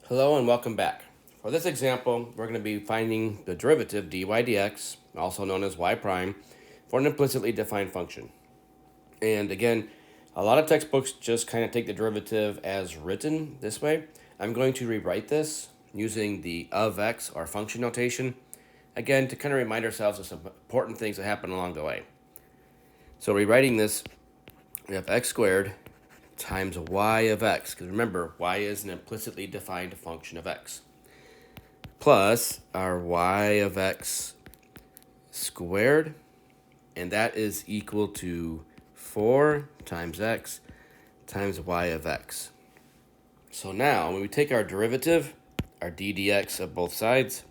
Hello and welcome back. For this example, we're going to be finding the derivative dy dx, also known as y prime, for an implicitly defined function. And again, a lot of textbooks just kind of take the derivative as written this way. I'm going to rewrite this using the of x or function notation, again, to kind of remind ourselves of some important things that happen along the way. So rewriting this, we have x squared times y of x, because remember, y is an implicitly defined function of x, plus our y of x squared, and that is equal to 4 times x times y of x. So now, when we take our derivative, our d dx of both sides,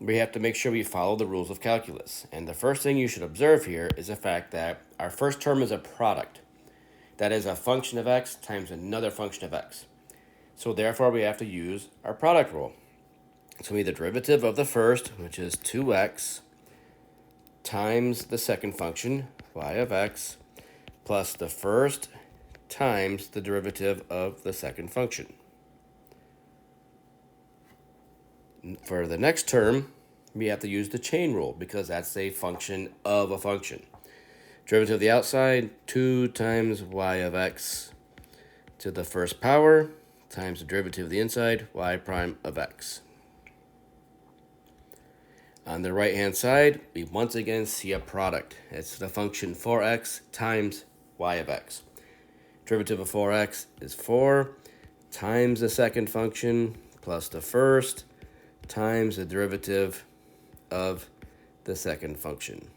we have to make sure we follow the rules of calculus. And the first thing you should observe here is the fact that our first term is a product. That is a function of x times another function of x. So therefore, we have to use our product rule. So we need the derivative of the first, which is 2x, times the second function, y of x, plus the first times the derivative of the second function. For the next term, we have to use the chain rule because that's a function of a function. Derivative of the outside, 2 times y of x to the first power times the derivative of the inside, y prime of x. On the right-hand side, we once again see a product. It's the function 4x times y of x. Derivative of 4x is 4 times the second function plus the first times the derivative of the second function.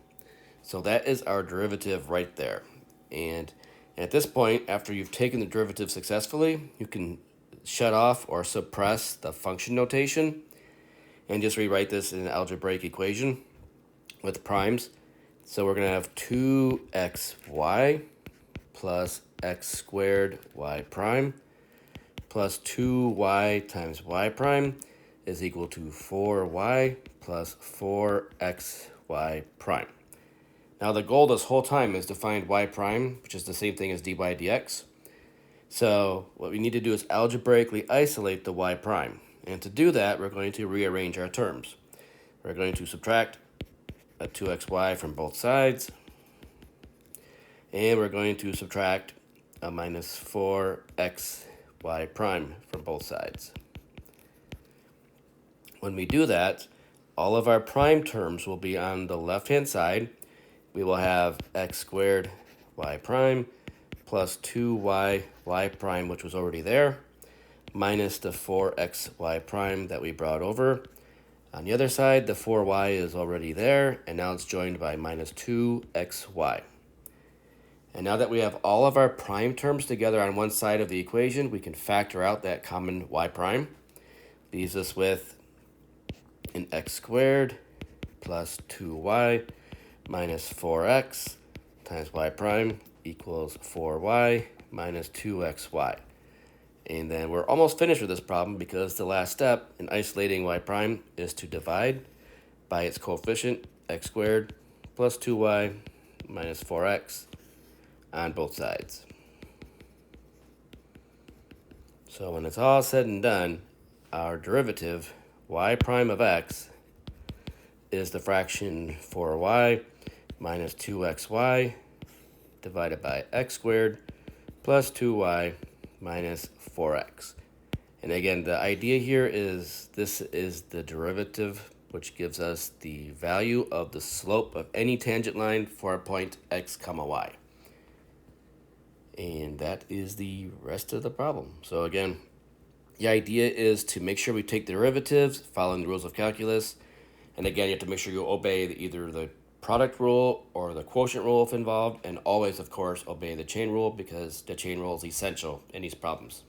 So that is our derivative right there. And at this point, after you've taken the derivative successfully, you can shut off or suppress the function notation and just rewrite this in an algebraic equation with primes. So we're going to have 2xy plus x squared y prime plus 2y times y prime is equal to 4y plus 4xy prime. Now the goal this whole time is to find y prime, which is the same thing as dy dx. So what we need to do is algebraically isolate the y prime. And to do that, we're going to rearrange our terms. We're going to subtract a 2xy from both sides. And we're going to subtract a minus 4xy prime from both sides. When we do that, all of our prime terms will be on the left-hand side. We will have x squared y prime plus 2y y prime, which was already there, minus the 4xy prime that we brought over. On the other side, the 4y is already there, and now it's joined by minus 2xy. And now that we have all of our prime terms together on one side of the equation, we can factor out that common y prime. Leaves us with an x squared plus 2y minus 4x times y prime equals 4y minus 2xy. And then we're almost finished with this problem because the last step in isolating y prime is to divide by its coefficient, x squared plus 2y minus 4x on both sides. So when it's all said and done, our derivative, y prime of x, is the fraction 4y minus 2xy divided by x squared plus 2y minus 4x. And again, the idea here is this is the derivative, which gives us the value of the slope of any tangent line for a point x comma y. And that is the rest of the problem. So again, the idea is to make sure we take the derivatives following the rules of calculus. And again, you have to make sure you obey either the product rule or the quotient rule if involved, and always, of course, obey the chain rule because the chain rule is essential in these problems.